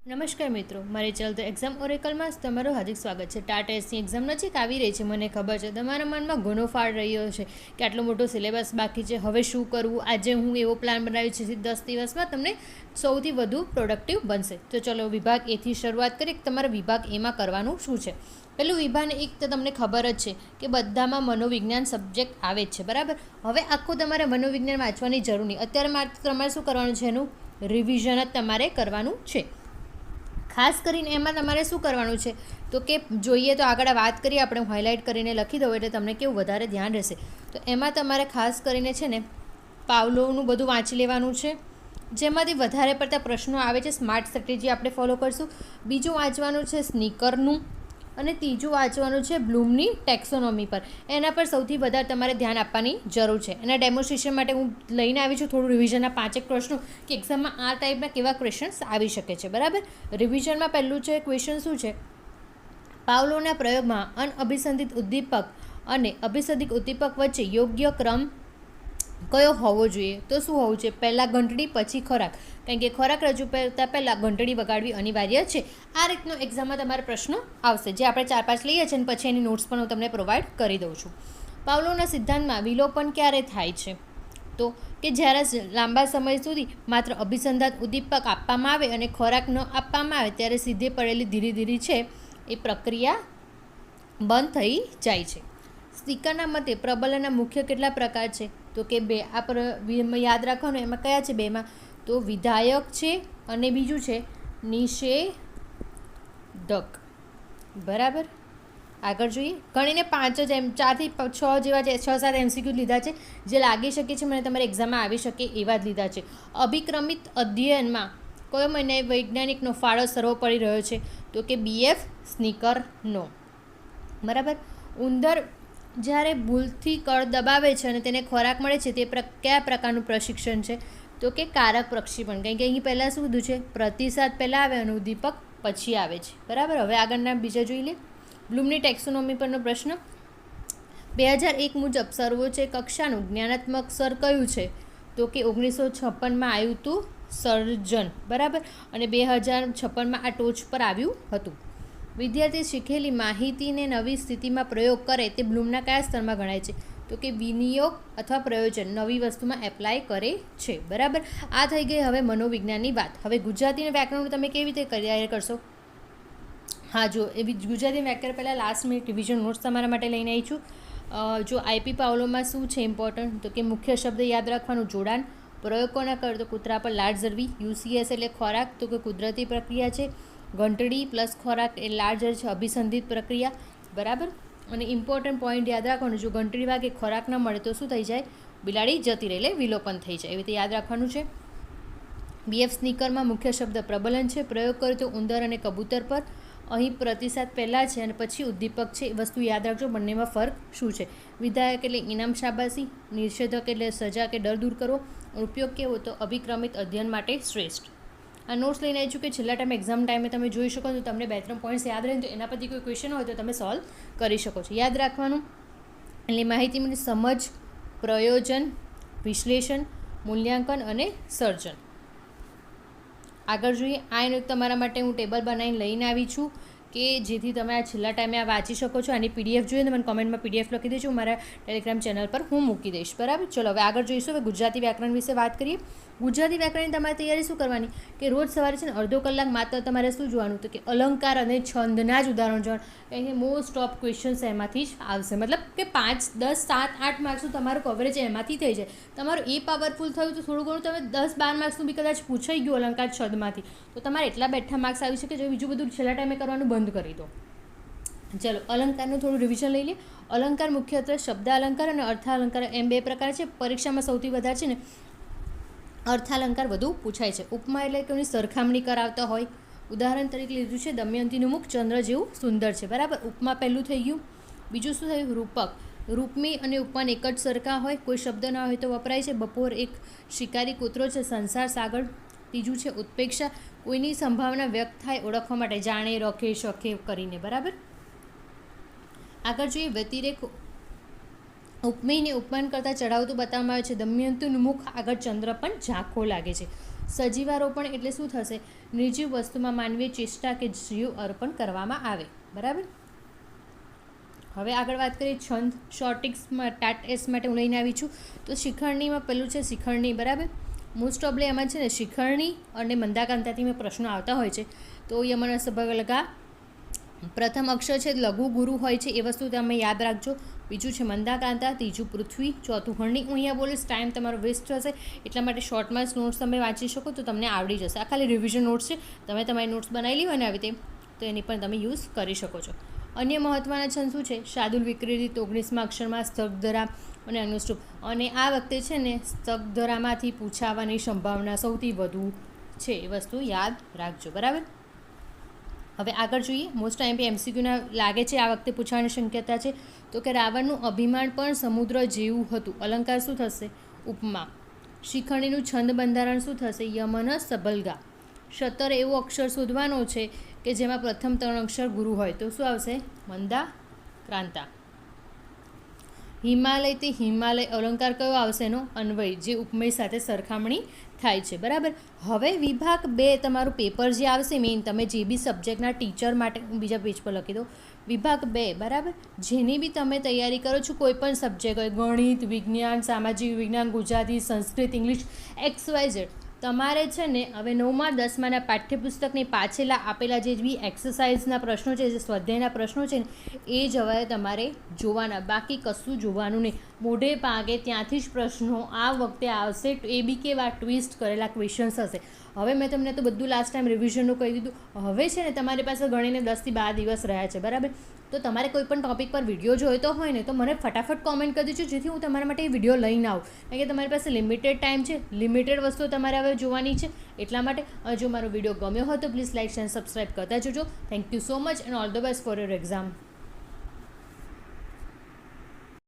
નમસ્કાર મિત્રો, મારી ચાલતો એક્ઝામ ઓરેકલમાં તમારું હાર્દિક સ્વાગત છે. ટાટેસની એક્ઝામ નજીક આવી રહી છે. મને ખબર છે તમારા મનમાં ઘણો ફાળ રહ્યો છે કે આટલો મોટો સિલેબસ બાકી છે, હવે શું કરવું. આજે હું એવો પ્લાન બનાવ્યો છે જે 10 દિવસમાં તમને સૌથી વધુ પ્રોડક્ટિવ બનશે. તો ચલો વિભાગ એથી શરૂઆત કરીએ. તમારા વિભાગ એમાં કરવાનું શું છે. પેલું વિભાગ એક તો તમને ખબર જ છે કે બધામાં મનોવિજ્ઞાન સબ્જેક્ટ આવે જ છે, બરાબર. હવે આખું તમારે મનોવિજ્ઞાન વાંચવાની જરૂર નહીં. અત્યારે માત્ર તમારે શું કરવાનું છે, એનું રિવિઝન જ તમારે કરવાનું છે. ખાસ કરીને એમાં તમારે શું કરવાનું છે તો કે જોઈએ તો આગળ વાત કરીએ આપણે, હાઇલાઇટ કરીને લખી દઉં એટલે તમને કેવું વધારે ધ્યાન રહેશે. તો એમાં તમારે ખાસ કરીને છે ને પાવલોવનું બધું વાંચી લેવાનું છે, જેમાંથી વધારે પડતા પ્રશ્નો આવે છે. સ્માર્ટ સ્ટ્રેટેજી આપણે ફોલો કરશું. બીજું વાંચવાનું છે સ્નીકરનું, અને ત્રીજું વાંચવાનું છે બ્લૂમની ટેક્સોનોમી પર. એના પર સૌથી વધારે તમારે ધ્યાન આપવાની જરૂર છે. એના ડેમોન્સ્ટ્રેશન માટે હું લઈને આવી છું થોડું રિવિઝનના 5 પ્રશ્નો કે એક્ઝામમાં આ ટાઈપના કેવા ક્વેશ્ચન્સ આવી શકે છે, બરાબર. રિવિઝનમાં પહેલું છે ક્વેશ્ચન શું છે, પાવલોના પ્રયોગમાં અનઅભિસંધિત ઉદ્દીપક અને અભિસંધિત ઉદ્દીપક વચ્ચે યોગ્ય ક્રમ કયો હોવો જોઈએ. તો શું હોવું છે, પહેલાં ઘંટડી પછી ખોરાક, કારણ કે ખોરાક રજૂ કરતાં પહેલાં ઘંટડી વગાડવી અનિવાર્ય છે. આ રીતનો એક્ઝામમાં તમારે પ્રશ્નો આવશે, જે આપણે 4-5 લઈએ છીએ અને પછી એની નોટ્સ પણ હું તમને પ્રોવાઈડ કરી દઉં છું. પાવલોના સિદ્ધાંતમાં વિલોપન ક્યારે થાય છે, તો કે જ્યારે લાંબા સમય સુધી માત્ર અભિસંધાન ઉદ્દીપક આપવામાં આવે અને ખોરાક ન આપવામાં આવે ત્યારે સીધે પડેલી ધીરે ધીરે છે એ પ્રક્રિયા બંધ થઈ જાય છે. સ્પીકરના મતે પ્રબલનના મુખ્ય કેટલા પ્રકાર છે, તો કે 2. આ યાદ રાખવાનું. એમાં કયા છે 2માં, તો વિધાયક છે અને બીજું છે નિષેધક, બરાબર. આગળ જોઈએ. ગણીને 5 જ 4 થી 6 જેવા 6-7 MCQ લીધા છે, જે લાગી શકે છે મને તમારે એક્ઝામમાં આવી શકે એવા જ લીધા છે. અભિક્રમિત અધ્યયનમાં કયો મને વૈજ્ઞાનિકનો ફાળો સર્વોપરી રહ્યો છે, તો કે BF સ્નીકરનો, બરાબર. ઉંદર જ્યારે ભૂલથી કળ દબાવે છે અને તેને ખોરાક મળે છે, તે કયા પ્રકારનું પ્રશિક્ષણ છે, તો કે કારક પ્રક્ષેપણ. કારણ કે અહીં પહેલાં શું કીધું છે, પ્રતિસાદ પહેલાં આવે અને ઉદ્દીપક પછી આવે છે, બરાબર. હવે આગળના બીજા જોઈ લે. બ્લૂમની ટેક્સોનોમી પરનો પ્રશ્ન. 2001 મુજબ સર્વોચ્ચ કક્ષાનું જ્ઞાનાત્મક સ્તર કયું છે, તો કે 1956માં આવ્યું હતું સર્જન, બરાબર. અને 2056માં આ ટોચ પર આવ્યું હતું. વિદ્યાર્થી શીખેલી માહિતીને નવી સ્થિતિમાં પ્રયોગ કરે તે બ્લૂમના કયા સ્તરમાં ગણાય છે, તો કે વિનિયોગ અથવા પ્રયોજન, નવી વસ્તુમાં એપ્લાય કરે છે, બરાબર. આ થઈ ગઈ હવે મનોવિજ્ઞાનની વાત. હવે ગુજરાતી વ્યાકરણ તમે કેવી રીતે તૈયાર કરશો. હા, જો એ ગુજરાતી વ્યાકરણ પહેલાં લાસ્ટ મિનિટ રિવિઝન નોટ્સ તમારા માટે લઈને આવી છું. જો આઈપી પાવલોમાં શું છે ઇમ્પોર્ટન્ટ, તો કે મુખ્ય શબ્દ યાદ રાખવાનું, જોડાણ, પ્રયોગ કોના કરે તો કૂતરા પર લાળ ઝરવી, UCS એટલે ખોરાક, તો કે કુદરતી પ્રક્રિયા છે, ઘંટડી પ્લસ ખોરાક એ લાળ ઝર છે, અભિસંધિત પ્રક્રિયા, બરાબર. અને ઇમ્પોર્ટન્ટ પોઈન્ટ યાદ રાખવાનું, જો ઘંટડી વાગે ખોરાક ન મળે તો શું થઈ જાય, બિલાડી જતી રહે, એટલે વિલોપન થઈ જાય. એવી રીતે યાદ રાખવાનું છે. BF સ્નીકરમાં મુખ્ય શબ્દ પ્રબલન છે, પ્રયોગ કર્યો તો ઉંદર અને કબૂતર પર. અહીં પ્રતિસાદ પહેલાં છે અને પછી ઉદ્દીપક છે, એ વસ્તુ યાદ રાખજો. બંનેમાં ફરક શું છે. વિધાયક એટલે ઇનામ શાબાશી, નિષેધક એટલે સજા કે ડર દૂર કરવો, ઉપયોગ કેવો તો અભિક્રમિત અધ્યયન માટે શ્રેષ્ઠ. આ નોટ્સ લઈને આવી છું કે છેલ્લા ટાઈમ એક્ઝામ ટાઈમે તમે જોઈ શકો તો તમને 2-3 પોઈન્ટ્સ યાદ રહે, તો એના પરથી કોઈ ક્વેશ્ચન હોય તો તમે સોલ્વ કરી શકો છો. યાદ રાખવાનું એટલે માહિતીની સમજ, પ્રયોજન, વિશ્લેષણ, મૂલ્યાંકન અને સર્જન. આગળ જોઈએ. આ એનું તમારા માટે હું ટેબલ બનાવીને લઈને આવી છું કે જેથી તમે આ છેલ્લા ટાઈમે આ વાંચી શકો છો. આની PDF જોઈએ તો મને કોમેન્ટમાં PDF લખી દેજો, મારા ટેલિગ્રામ ચેનલ પર હું મૂકી દઈશ, બરાબર. ચલો હવે આગળ જોઈશું. હવે ગુજરાતી વ્યાકરણ વિશે વાત કરીએ. ગુજરાતી વ્યાકરણની તમારે તૈયારી શું કરવાની, કે રોજ સવારે છે ને અડધો કલાક માત્ર તમારે શું જોવાનું, તો કે અલંકાર અને છંદના જ ઉદાહરણ જોવાનું. કારણ કે મોસ્ટ ઓફ ક્વેશ્ચન્સ એમાંથી જ આવશે, મતલબ કે 5, 10, 7, 8 માર્ક્સનું તમારું કવરેજ એમાંથી થઈ જાય. તમારું એ પાવરફુલ થયું તો થોડું ઘણું તમે 10, 12 માર્ક્સનું બી કદાચ પૂછાઈ ગયું અલંકાર છંદમાંથી, તો તમારે એટલા બેઠા માર્ક્સ આવી શકે. જો બીજું બધું છેલ્લા ટાઈમે કરવાનું બંધ કરી દો. ચલો અલંકારનું થોડું રિવિઝન લઈ લઈએ. અલંકાર મુખ્યત્વે શબ્દ અલંકાર અને અર્થાલંકાર એમ 2 પ્રકાર છે. પરીક્ષામાં સૌથી વધારે છે ને અર્થાલંકાર વધુ પૂછાય છે. ઉપમા એટલે કે એની સરખામણી કરાવતા હોય. ઉદાહરણ તરીકે લીધું છે દમયંતીનું મુખ ચંદ્ર જેવું સુંદર છે, બરાબર. ઉપમા પહેલું થઈ ગયું. બીજું શું થયું, રૂપક. રૂપમી અને ઉપમાન એક જ સરખા હોય, કોઈ શબ્દ ના હોય તો વપરાય છે. બપોર એક શિકારી કૂતરો છે, સંસાર સાગર. ત્રીજું છે ઉત્પ્રેક્ષા, કોઈની સંભાવના વ્યક્ત થાય ઓળખવા માટે, જાણે, રખે, શખે કરીને, બરાબર. આગળ જોઈએ વ્યતિરેક. ઉપમેયને ઉપમાન કરતાં ચઢાવતું બતાવવામાં આવે છે. દમયંતીનું મુખ આગળ ચંદ્ર પણ ઝાંખો લાગે છે. સજીવારોપણ એટલે શું થશે? નિર્જીવ વસ્તુમાં માનવીય ચેષ્ટા કે જીવ અર્પણ કરવામાં આવે. બરાબર. હવે આગળ વાત કરીએ છંદ. શોર્ટિક્સમાં ટાટ એસ માટે હું લઈને આવી છું. તો શિખરણીમાં પેલું છે શિખરણી. બરાબર. મોસ્ટ ઓફલી એમાં છે ને શિખરણી અને મંદાકાંતાથી મેં પ્રશ્નો આવતા હોય છે. તો યમન સભગલગા પ્રથમ અક્ષર છે લઘુ ગુરુ હોય છે, એ વસ્તુ તમે યાદ રાખજો. બીજું છે મંદાકાંતા, ત્રીજું પૃથ્વી, ચોથું હરણી. હું અહીંયા બોલીશ, ટાઈમ તમારો વેસ્ટ થશે, એટલા માટે શોર્ટમાં જ નોટ્સ તમે વાંચી શકો તો તમને આવડી જશે. આ ખાલી રિવિઝન નોટ્સ છે. તમે તમારી નોટ્સ બનાવેલી હોય ને આવી રીતે તો એની પણ તમે યુઝ કરી શકો છો. અન્ય મહત્ત્વના છંદ શું છે? શાર્દુલ વિક્રીડિત 19મા અક્ષરમાં સ્થગધરા અને અનુષ્ટુપ. અને આ વખતે છે ને સ્થગધરામાંથી પૂછાવાની સંભાવના સૌથી વધુ છે, એ વસ્તુ યાદ રાખજો. બરાબર. હવે આગળ જોઈએ. મોસ્ટ ટાઈમ પે એમસીક્યુના લાગે છે આ વખતે પૂછવાની શક્યતા છે. તો કે રાવણનું અભિમાન પણ સમુદ્ર જેવું હતું. અલંકાર શું થશે? ઉપમા. શિખરણીનું છંદ બંધારણ શું થશે? યમન સબલગા. શતર એવો અક્ષર શોધવાનો છે કે જેમાં પ્રથમ 3 અક્ષર ગુરુ હોય, તો શું આવશે? મંદા ક્રાંતા. હિમાલય તે હિમાલય અલંકાર કયો આવશે એનો? અન્વય, જે ઉપમેય સાથે સરખામણી થાય છે. બરાબર. હવે વિભાગ 2 તમારું પેપર જે આવશે મેઇન, તમે જે બી સબ્જેક્ટના ટીચર માટે બીજા પેજ પર લખી દો વિભાગ 2. બરાબર. જેની બી તમે તૈયારી કરો છો, કોઈ પણ સબ્જેક્ટ હોય, ગણિત, વિજ્ઞાન, સામાજિક વિજ્ઞાન, ગુજરાતી, સંસ્કૃત, ઇંગ્લિશ, XYZ, તમારે છે ને હવે 9મા 10માના પાઠ્યપુસ્તકની પાછળના આપેલા જે બી એક્સરસાઇઝના પ્રશ્નો છે, જે સ્વાધ્યાયના પ્રશ્નો છે ને, એ જ હવે તમારે જોવાના, બાકી કશું જોવાનું નહીં. મોઢે પાગે ત્યાંથી જ પ્રશ્નો આ વખતે આવશે. એ બી કેવા ટ્વિસ્ટ કરેલા ક્વેશ્ચન્સ હશે. હવે મેં તમને તો બધું લાસ્ટ ટાઈમ રિવિઝનનું કહી દીધું. હવે છે ને તમારી પાસે ગણીને 10 થી 12 દિવસ રહ્યા છે. બરાબર. તો તમારે કોઈ પણ ટૉપિક પર વિડીયો જોઈતો હોય ને તો મને ફટાફટ કોમેન્ટ કરી દેજો, જેથી હું તમારા માટે એ વિડીયો લઈને આવું. કારણ કે તમારી પાસે લિમિટેડ ટાઈમ છે, લિમિટેડ વસ્તુઓ તમારે હવે જોવાની છે. એટલા માટે જો મારો વિડીયો ગમ્યો હોય તો પ્લીઝ લાઇક અને સબસ્ક્રાઈબ કરતા જજો. Thank you so much and all the best for your exam.